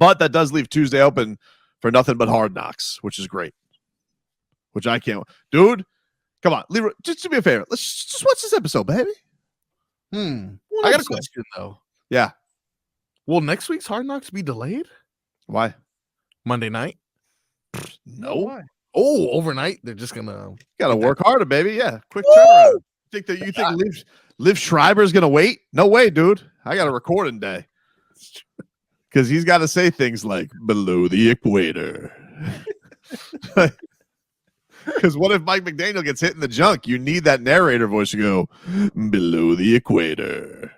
But that does leave Tuesday open for nothing but Hard Knocks, which is great. Which I can't. Dude, come on. Leroy, just do me a favor. Let's just watch this episode, baby. I got a question, though. Yeah. Will next week's Hard Knocks be delayed? Why? Monday night? No. Why? Oh, overnight? They're just going to... Got to work harder, baby. Yeah. Quick turnaround. You think Liv Schreiber's going to wait? No way, dude. I got a recording day. Because he's got to say things like, below the equator. Because what if Mike McDaniel gets hit in the junk? You need that narrator voice to go, below the equator.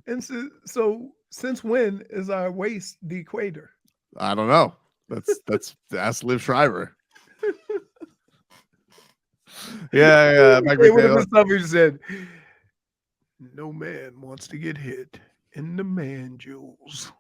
And so since when is our waist the equator? I don't know. That's Liv Schreiber. Yeah. Mike McDaniel. Somebody said, no man wants to get hit in the man jewels.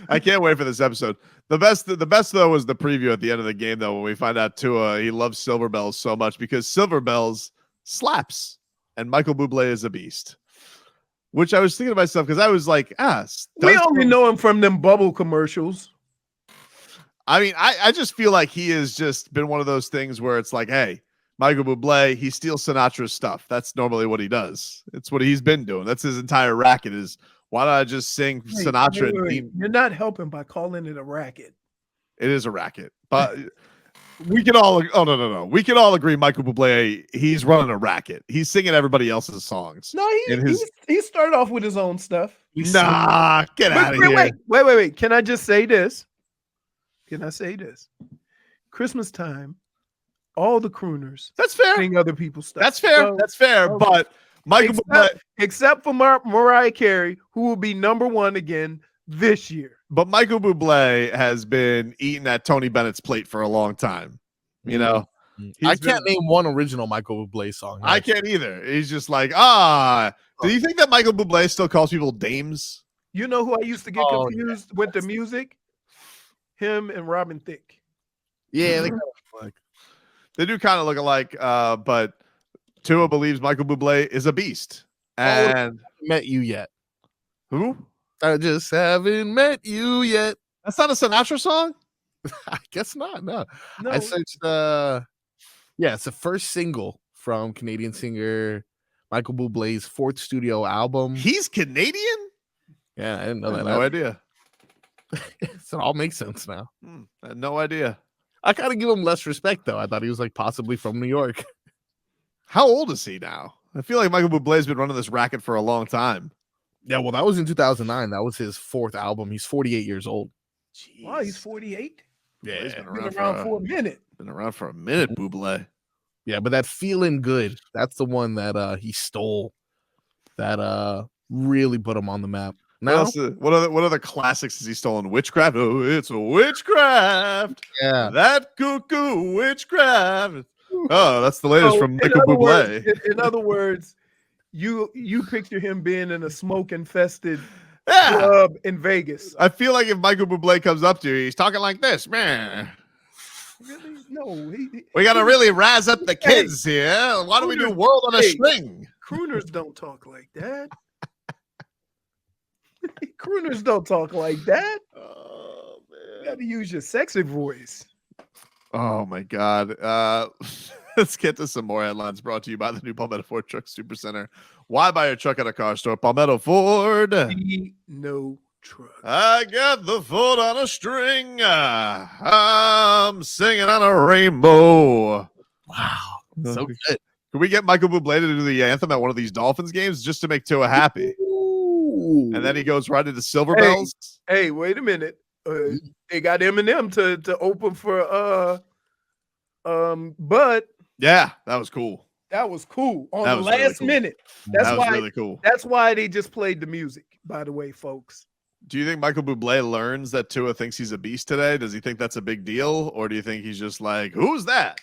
I can't wait for this episode. The best though was the preview at the end of the game though, when we find out Tua, he loves Silver Bells so much because Silver Bells slaps and Michael Bublé is a beast. Which I was thinking to myself because I was like, we only know him from them bubble commercials. I mean, I just feel like he has just been one of those things where it's like, hey, Michael Bublé, he steals Sinatra's stuff. That's normally what he does. It's what he's been doing. That's his entire racket is, why don't I just sing Sinatra? Wait. You're not helping by calling it a racket. It is a racket. But we can all, no. We can all agree Michael Bublé, he's running a racket. He's singing everybody else's songs. No, he started off with his own stuff. Nah, get out of here. Wait. Can I just say this? Can I say this? Christmas time, all the crooners. That's fair. Sing other people's stuff. That's fair. So, that's fair. But Michael Bublé, except for Mariah Carey, who will be number one again this year. But Michael Bublé has been eating at Tony Bennett's plate for a long time. You know, I can't name one original Michael Bublé song. I can't either. He's just like, do you think that Michael Bublé still calls people dames? You know who I used to get confused with the music? Him and Robin Thicke. Yeah, they do kind of look alike, but Tua believes Michael Bublé is a beast. And I haven't met you yet. Who? I just haven't met you yet. That's not a Sinatra song? I guess not. No. I searched it's the first single from Canadian singer Michael Bublé's fourth studio album. He's Canadian? Yeah, I didn't know that. No idea. So it all makes sense now. I had no idea. I kind of give him less respect though. I thought he was like possibly from New York. How old is he now? I feel like Michael Bublé's been running this racket for a long time. Yeah, well, that was in 2009. That was his fourth album. He's 48 years old. Jeez. Wow, he's 48. Yeah, he's been around for a minute. Been around for a minute, Bublé. Yeah, but that Feeling Good, that's the one that he stole. That really put him on the map. Now, what other classics has he stolen? Witchcraft. Oh, it's a witchcraft. Yeah, that cuckoo witchcraft. Oh, that's the latest from Michael Bublé. In other words, you picture him being in a smoke infested club in Vegas. I feel like if Michael Bublé comes up to you, he's talking like this, man. Really? No. We got to really razz up the kids here. Why don't we do World on a String? Crooners don't talk like that. Crooners don't talk like that. Oh, man. You got to use your sexy voice. Oh, my God. Let's get to some more headlines brought to you by the new Palmetto Ford Truck Super Center. Why buy your truck at a car store? Palmetto Ford. No truck. I got the Ford on a string. I'm singing on a rainbow. Wow. So good. Can we get Michael Bublé to do the anthem at one of these Dolphins games just to make Tua happy? Ooh. And then he goes right into Silver Bells. Hey, wait a minute. They got Eminem to open for Bud. Yeah, that was cool. That was cool on the last minute. That was really cool. That's why they just played the music, by the way, folks. Do you think Michael Bublé learns that Tua thinks he's a beast today? Does he think that's a big deal? Or do you think he's just like, who's that?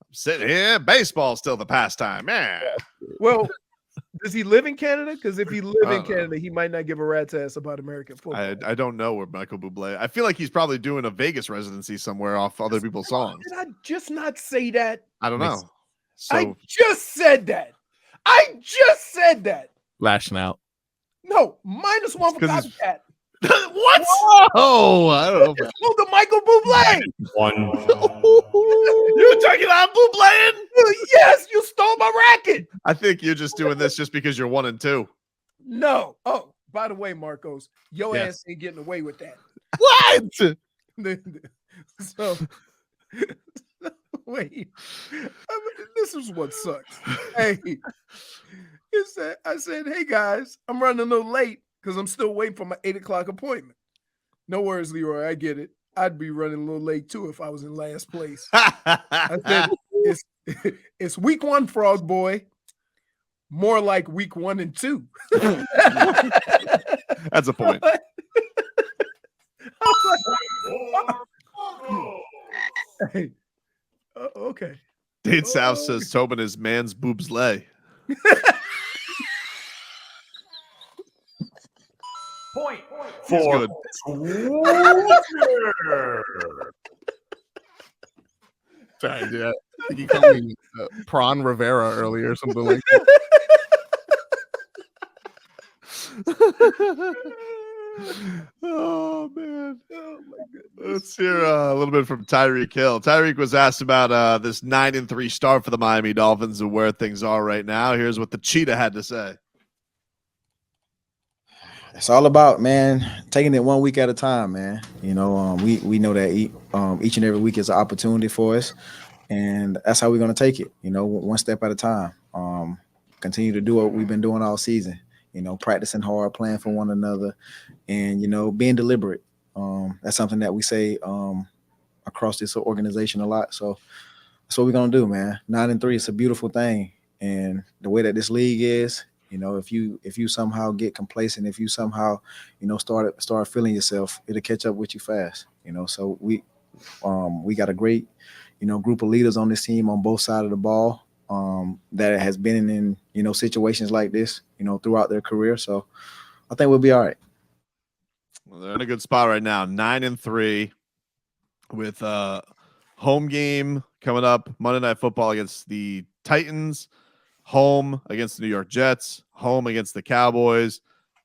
I'm sitting here. Baseball's still the pastime, man. Well, does he live in Canada? Because if he live in Canada, he might not give a rat's ass about American football. I don't know where Michael Bublé. I feel like he's probably doing a Vegas residency somewhere off other people's songs. Did I just not say that? I don't know. I just said that. Lashing out. No, -1 for 'Cause he's- copycat. What? Oh, I don't know. It's called the Michael Bublé. You taking on Bublé? Yes, you stole my racket. I think you're just doing this just because you're 1 and 2. No. Oh, by the way, Marcos, your Yes. ass ain't getting away with that. What? So, wait. This is what sucks. Hey, I said, hey guys, I'm running a little late because I'm still waiting for my 8 o'clock appointment. No worries, Leroy. I get it. I'd be running a little late too if I was in last place. I said, it's week 1, frog boy. More like week 1 and 2. That's a point. Hey, okay. Dade South says Tobin is man's boobs lay. Point He's for good. Sorry, dude. I think you called me Prawn Rivera earlier or something like that. Oh man. Oh my goodness. Let's hear a little bit from Tyreek Hill. Tyreek was asked about this 9-3 start for the Miami Dolphins and where things are right now. Here's what the Cheetah had to say. It's all about, man, taking it 1 week at a time, man. You know, we know that each and every week is an opportunity for us, and that's how we're going to take it. You know, one step at a time. Continue to do what we've been doing all season. You know, practicing hard, playing for one another, and being deliberate. That's something that we say across this organization a lot. So that's what we're gonna do, man. 9-3, it's a beautiful thing, and the way that this league is. If you somehow get complacent, if you somehow, start feeling yourself, it'll catch up with you fast. So we got a great, group of leaders on this team on both sides of the ball that has been in, situations like this, throughout their career. So I think we'll be all right. Well, they're in a good spot right now, 9-3, with home game coming up Monday Night Football against the Titans. Home against the New York Jets, home against the Cowboys,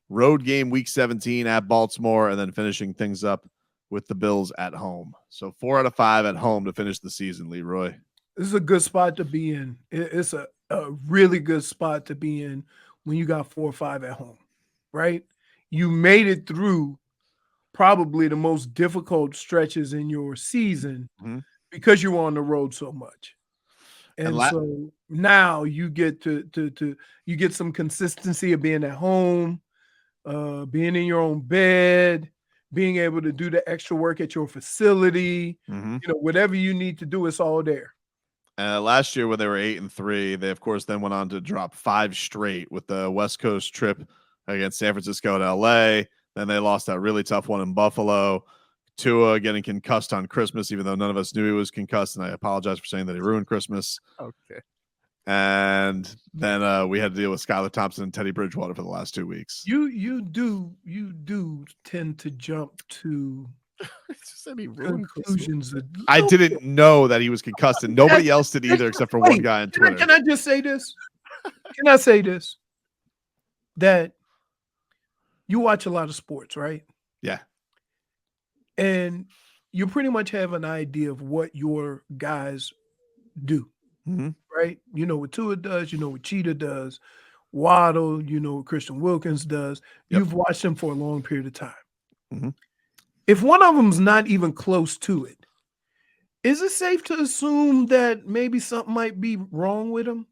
road game week 17 at Baltimore, and then finishing things up with the Bills at home. So 4 out of 5 at home to finish the season, Leroy. This is a good spot to be in. It's a really good spot to be in when you got 4 or 5 at home, right? You made it through probably the most difficult stretches in your season because you were on the road so much. And so now you get to you get some consistency of being at home, being in your own bed, being able to do the extra work at your facility. Whatever you need to do, it's all there. Last year when they were 8-3, they of course then went on to drop 5 straight with the West Coast trip against San Francisco and LA. Then they lost that really tough one in Buffalo. Tua getting concussed on Christmas, even though none of us knew he was concussed, and I apologize for saying that he ruined Christmas. Okay. And then we had to deal with Skylar Thompson and Teddy Bridgewater for the last 2 weeks. You do tend to jump to conclusions. I didn't know that he was concussed, and nobody else did either except for one guy on Twitter. Can I just say this? Can I say this? That you watch a lot of sports, right? Yeah. And you pretty much have an idea of what your guys do, right? You know what Tua does, you know what Cheetah does, Waddle, you know what Christian Wilkins does. Yep. You've watched them for a long period of time. If one of them's not even close to it, is it safe to assume that maybe something might be wrong with him?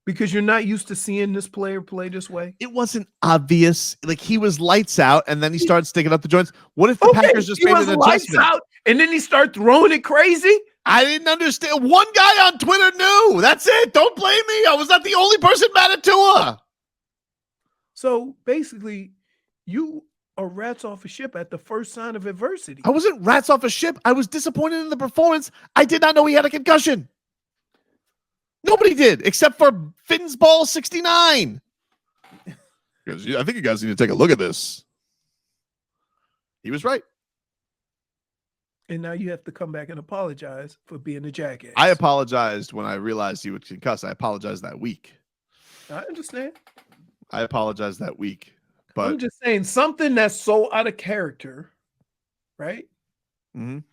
Because you're not used to seeing this player play this way? It wasn't obvious. Like, he was lights out, and then he started sticking up the joints. What if the Packers just made an lights adjustment? out, and then he started throwing it crazy? I didn't understand. One guy on Twitter knew. That's it. Don't blame me. I was not the only person mad at Tua. So basically, you are rats off a ship at the first sign of adversity. I wasn't rats off a ship. I was disappointed in the performance. I did not know he had a concussion. Nobody did, except for Finn's Ball 69. I think you guys need to take a look at this. He was right. And now you have to come back and apologize for being a jackass. I apologized when I realized he was concussed. I apologized that week. I understand. I apologize that week, I'm but just saying something that's so out of character, right? Mhm.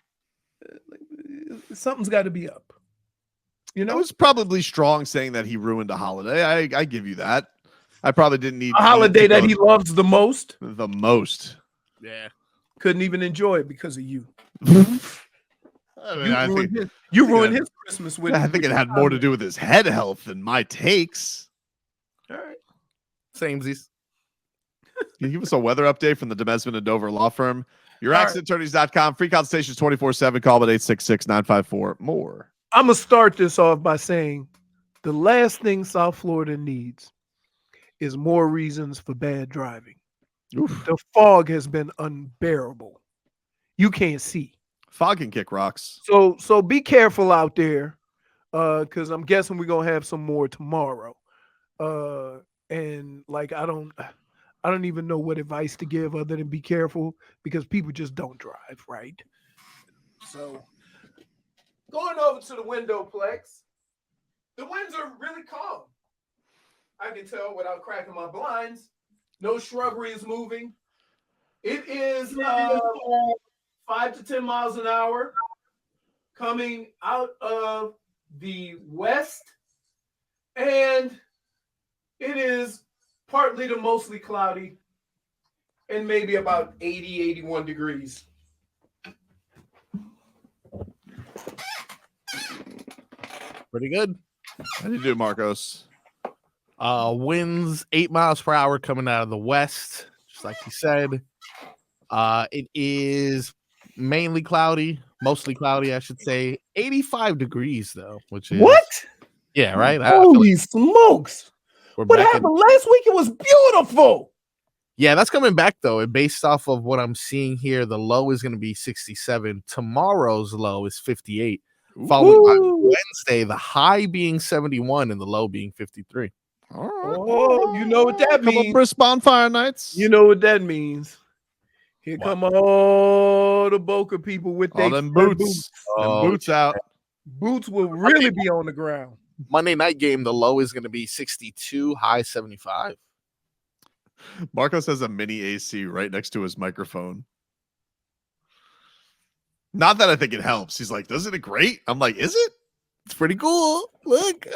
Something's got to be up. You it know, was probably strong saying that he ruined a holiday. I give you that. I probably didn't need a holiday to that go he loves the most, the most. Yeah. couldn't even enjoy it because of you. I mean, You ruined his Christmas with. I think it had more to do with his head health than my takes. All right. Samesies. Can you give us a weather update from the Demesman and Dover law firm? Your All accidentattorneys.com. Free consultations 24/7. Call at 866-954-MORE. I'm gonna start this off by saying the last thing South Florida needs is more reasons for bad driving. Oof. The fog has been unbearable. You can't see. Fog can kick rocks. So be careful out there, because I'm guessing we're gonna have some more tomorrow. And like I don't even know what advice to give other than be careful because people just don't drive, right? So going over to the window plex, the winds are really calm. I can tell without cracking my blinds. No shrubbery is moving. It is 5 to 10 miles an hour coming out of the west, and it is partly to mostly cloudy and maybe about 80, 81 degrees. Pretty good. How do you do, Marcos? Winds 8 miles per hour coming out of the west, just like you said. It is mainly cloudy, mostly cloudy, I should say. 85 degrees though, which is What? Yeah, right. I feel Holy smokes! we're What back in- happened last week? It was beautiful. Yeah, that's coming back though. And based off of what I'm seeing here, the low is going to be 67. Tomorrow's low is 58. Followed by Wednesday, the high being 71 and the low being 53. All right. Oh, you know what that Couple means. brisk bonfire nights. You know what that means. Here What? come all the Boca people with all their them boots. Oh, Them boots out. Boots will really be on the ground. Monday night game, the low is going to be 62, high 75. Marcos has a mini AC right next to his microphone. Not that I think it helps. He's like, doesn't it great? I'm like, is it? It's pretty cool. Look. Is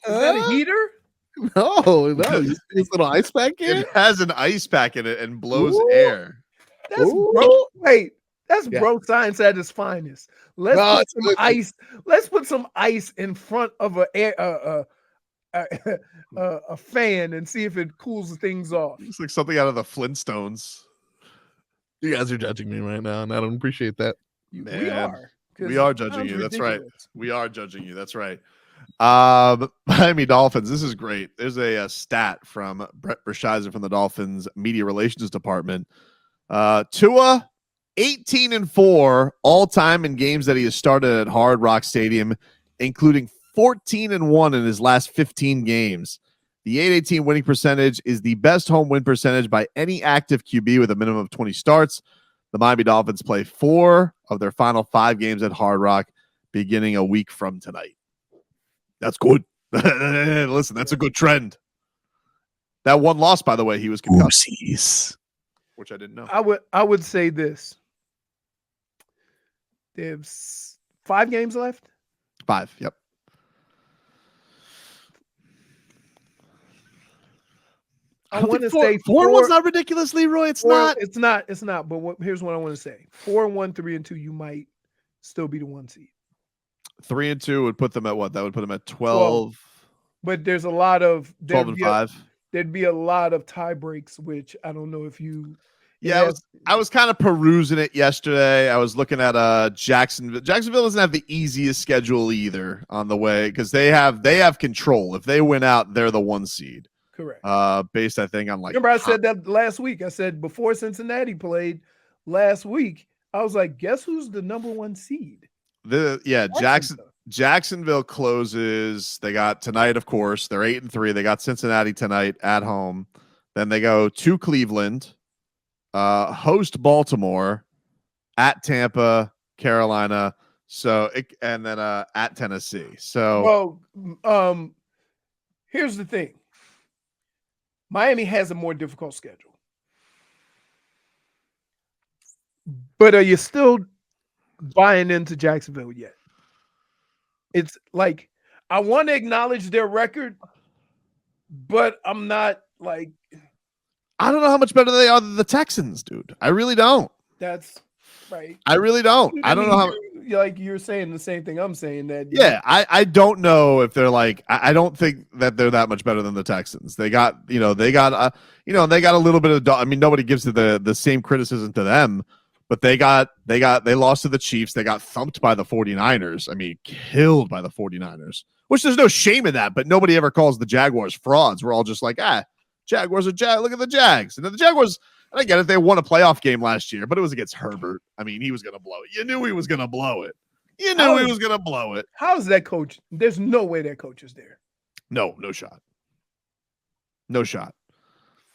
that a heater? No, you see this little ice pack here? It has an ice pack in it and blows Ooh. air. That's Ooh. bro. Wait, that's Yeah. bro science at its finest. Let's No, put it's some good. ice. Let's put some ice in front of a fan and see if it cools things off. Looks like something out of the Flintstones. You guys are judging me right now, and I don't appreciate that. We Man, are. 'Cause we are it judging sounds you. That's right. ridiculous. We are judging you. That's right. Miami Dolphins. This is great. There's a stat from Brett Bershizer from the Dolphins Media Relations Department. Tua, 18-4 all time in games that he has started at Hard Rock Stadium, including 14-1 in his last 15 games. The 818 winning percentage is the best home win percentage by any active QB with a minimum of 20 starts. The Miami Dolphins play 4 of their final 5 games at Hard Rock beginning a week from tonight. That's good. Listen, that's a good trend. That one loss, by the way, he was concussed, which I didn't know. I would say this. There's 5 games left. 5. Yep. I want to say 4-1's not ridiculous, Leroy. It's not. It's not. It's not. But here's what I want to say: 4-1, 3-2. You might still be the 1 seed. 3-2 would put them at what? That would put them at 12. But there's a lot of 12-5. There'd be a lot of tie breaks, which I don't know if you. Yeah, I was kind of perusing it yesterday. I was looking at Jacksonville. Jacksonville doesn't have the easiest schedule either on the way because they have control. If they win out, they're the 1 seed. Correct. Based, I think, on like. Remember, I said that last week. I said before Cincinnati played last week, I was like, guess who's the number 1 seed? Jacksonville closes. They got tonight, of course. They're 8-3. They got Cincinnati tonight at home. Then they go to Cleveland, host Baltimore, at Tampa, Carolina. And then at Tennessee. So well, here's the thing. Miami has a more difficult schedule. But are you still buying into Jacksonville yet? It's like I want to acknowledge their record, but I'm not like I don't know how much better they are than the Texans, dude. I really don't. that's right. I really don't. I don't know how. You're saying the same thing I'm saying that. Yeah, I don't know if they're like. I don't think that they're that much better than the Texans. They got they got a little bit of. I mean, nobody gives the same criticism to them, but they lost to the Chiefs. They got thumped by the 49ers. I mean, killed by the 49ers. Which there's no shame in that, but nobody ever calls the Jaguars frauds. We're all just like, Jaguars are look at the Jags. And then the Jaguars, and I get it, they won a playoff game last year, but it was against Herbert. I mean, he was going to blow it. You knew he was going to blow it. How is that coach? There's no way that coach is there. No shot. No shot.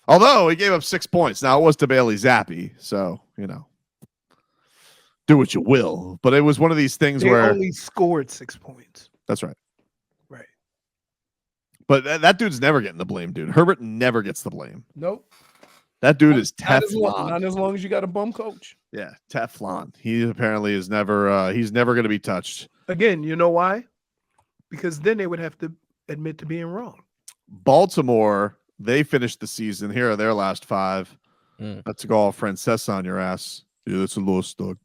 Although he gave up 6 points. Now it was to Bailey Zappi, so, do what you will. But it was one of these things They where only scored 6 points. That's right. Right. But that dude's never getting the blame, dude. Herbert never gets the blame. Nope. That dude is Not Teflon. as long as you got a bum coach. Yeah, Teflon. He apparently is never he's never going to be touched. Again, you know why? Because then they would have to admit to being wrong. Baltimore, they finished the season. Here are their last 5. Let's go all Francesa on your ass. Yeah, that's a lost dog.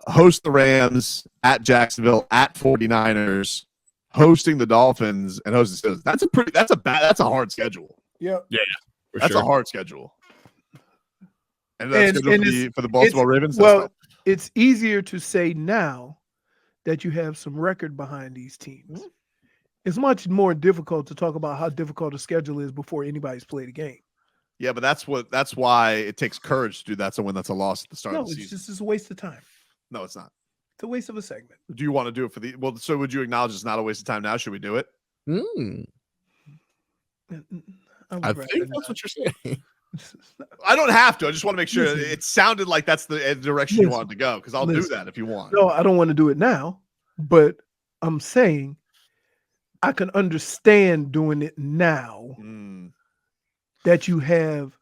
Host the Rams, at Jacksonville, at 49ers, hosting the Dolphins, and hosting the Steelers. That's a hard schedule. Yeah. That's a hard schedule. And that's for the Baltimore Ravens. Well, it's easier to say now that you have some record behind these teams. It's much more difficult to talk about how difficult a schedule is before anybody's played a game. Yeah, but that's why it takes courage to do that. So when that's a loss at the start of the season. It's a waste of time. No, it's not. It's a waste of a segment. Do you want to do it for the so would you acknowledge it's not a waste of time now? Should we do it? I think that's what you're saying. I don't have to. I just want to make sure it sounded like that's the direction you wanted to go, because I'll do that if you want. No, I don't want to do it now, but I'm saying I can understand doing it now that you have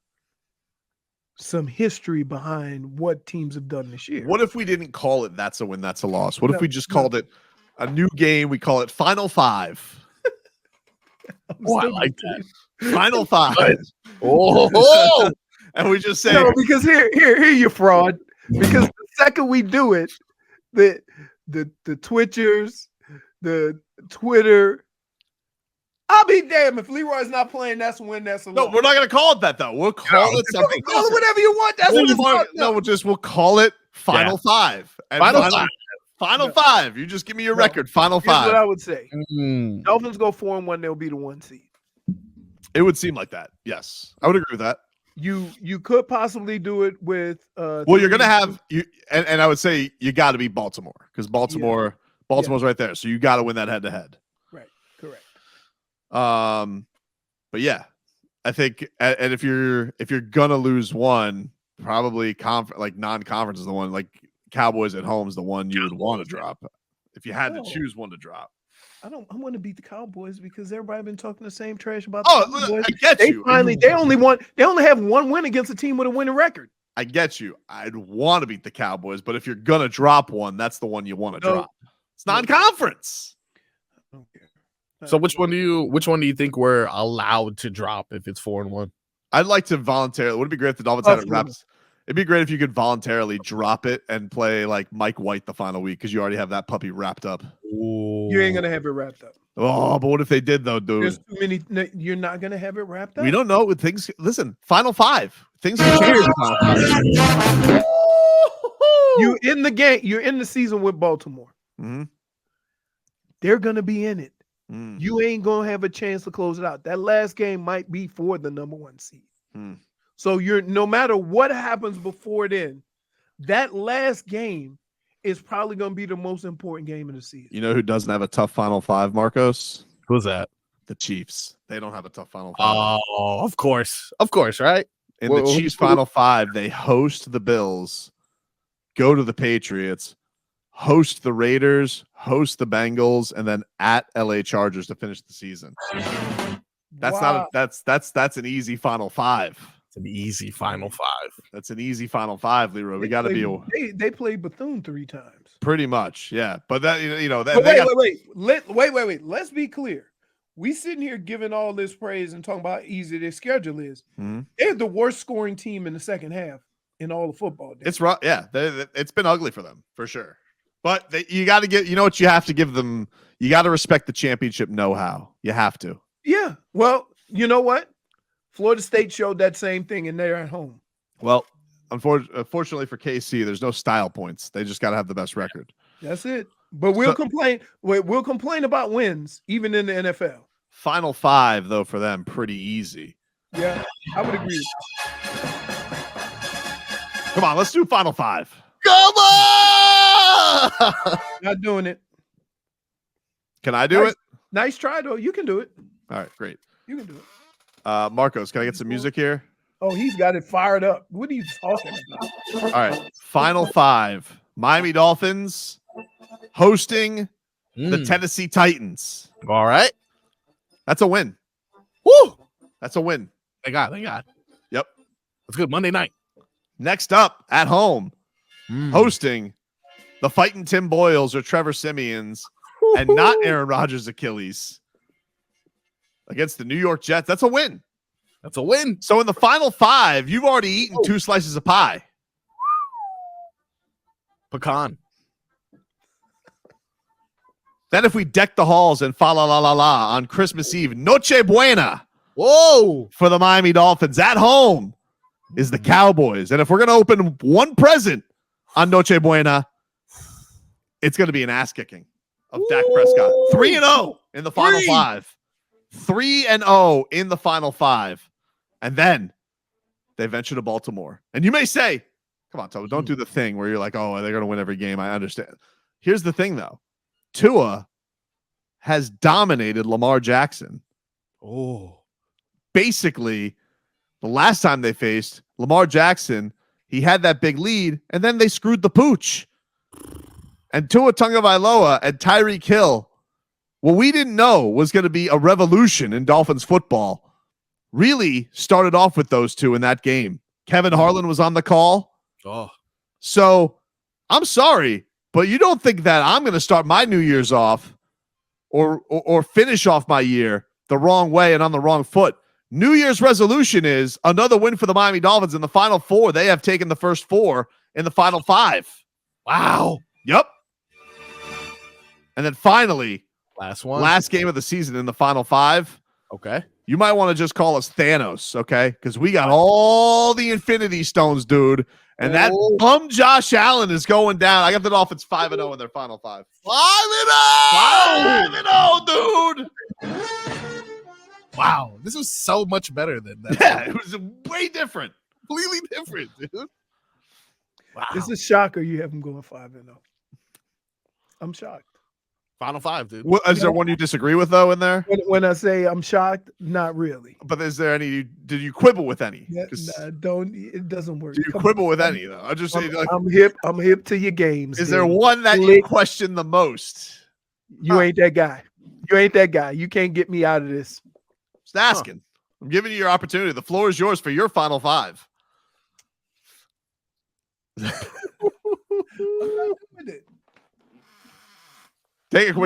some history behind what teams have done this year. What if we didn't call it that's a win, that's a loss? What if we just called it a new game? We call it Final Five. Oh, I like that. Final Five. And we just say no, because here you fraud. Because the second we do it, the Twitchers, the Twitter, I'll be damned if Leroy's not playing. That's a win. That's a loss. No, we're not going to call it that though. We'll call it something. Call it whatever you want. That's what it's called. No, we'll call it Final Five. And Final Five. You just give me your record. Final Five. Here's what I would say. Dolphins go 4-1. They'll be the 1 seed. It would seem like that. Yes, I would agree with that. You could possibly do it with. Well, you're going to have and I would say you got to beat Baltimore, because Baltimore's right there. So you got to win that head to head. Right. Correct. But yeah, I think, and if you're gonna lose one, probably non-conference is the one. Like Cowboys at home is the one you would want to drop if you had to choose one to drop. I want to beat the Cowboys because everybody been talking the same trash about. The Cowboys. I get you. They only have one win against a team with a winning record. I get you. I'd want to beat the Cowboys, but if you're gonna drop one, that's the one you want to drop. It's non-conference. I don't care. So which one do you think we're allowed to drop if it's 4-1? I'd like to voluntarily. Would it be great if the Dolphins had it wrapped? It'd be great if you could voluntarily drop it and play like Mike White the final week, because you already have that puppy wrapped up. Ooh. You ain't gonna have it wrapped up. Oh, but what if they did though, dude? There's too many. You're not gonna have it wrapped up. We don't know with things. Listen, Final Five. Things can change. You in the game. You're in the season with Baltimore. Mm-hmm. They're gonna be in it. You ain't gonna have a chance to close it out. That last game might be for the number 1 seed. So you're, no matter what happens before then, that last game is probably gonna be the most important game of the season. You know who doesn't have a tough Final Five, Marcos? Who's that? The Chiefs. They don't have a tough Final Five. Oh, of course, right? In the Chiefs' Final Five, they host the Bills, go to the Patriots, host the Raiders, host the Bengals, and then at LA Chargers to finish the season. That's Wow. not a, that's an easy final five. It's an easy final five. That's an easy final five, Leroy. We got to be They played Bethune 3 times. pretty much, yeah. But that that But they wait. Let's be clear. We sitting here giving all this praise and talking about how easy their schedule is. Mhm. They're the worst scoring team in the second half in all of football. It's rough. Yeah, it's been ugly for them for sure. But you got to get. You know what you have to give them. You got to respect the championship know-how. You have to. Yeah. Well, you know what? Florida State showed that same thing, and they're at home. Well, unfortunately for KC, there's no style points. They just got to have the best record. That's it. But we'll complain. We'll complain about wins, even in the NFL. Final five, though, for them, pretty easy. Yeah, I would agree. Come on, let's do final five. Come on! Not doing it. Can I do it? Nice try, though. You can do it. All right, great. You can do it. Marcos, can I get some music here? Oh, he's got it fired up. What are you talking about? All right, final five. Miami Dolphins hosting the Tennessee Titans. All right. That's a win. Woo! That's a win. They got. Yep. That's good. Monday night. Next up, at home, hosting the fighting Tim Boyles or Trevor Simeons and not Aaron Rodgers' Achilles against the New York Jets. That's a win. That's a win. So in the final five, you've already eaten 2 slices of pie. Pecan. Then if we deck the halls and fa la la la la on Christmas Eve, Noche Buena Whoa. for the Miami Dolphins at home is the Cowboys. And if we're going to open one present on Noche Buena, it's going to be an ass kicking of Dak Prescott. 3-0 in the final five. 3-0 in the final five. And then they venture to Baltimore. And you may say, come on, Tobin, don't do the thing where you're like, oh, they're going to win every game. I understand. Here's the thing, though. Tua has dominated Lamar Jackson. Oh. Basically, the last time they faced Lamar Jackson, he had that big lead, and then they screwed the pooch. And Tua Tagovailoa and Tyreek Hill, what we didn't know was going to be a revolution in Dolphins football, really started off with those two in that game. Kevin Harlan was on the call. Oh. So I'm sorry, but you don't think that I'm going to start my New Year's off or finish off my year the wrong way and on the wrong foot. New Year's resolution is another win for the Miami Dolphins in the final four. They have taken the first 4 in the final 5. Wow. Yep. And then finally, last game of the season in the final 5. Okay. You might want to just call us Thanos, okay? Because we got all the Infinity Stones, dude. And that bum Josh Allen is going down. I got the Dolphins 5-0 in their final 5. 5-0! 5-0, dude. Wow. This was so much better than that. Yeah, it was way different. Completely different, dude. Wow. It's a shocker you have them going 5-0. I'm shocked. Final 5, dude. Is there one you disagree with, though, in there? When I say I'm shocked, not really. But is there any? Did you quibble with any? Yeah, nah, don't. It doesn't work. Do you quibble with any, though? I just say, like, I'm hip. I'm hip to your games. is there one that you question the most? You ain't that guy. You ain't that guy. You can't get me out of this. Just asking. I'm giving you your opportunity. The floor is yours for your final 5. Take a quick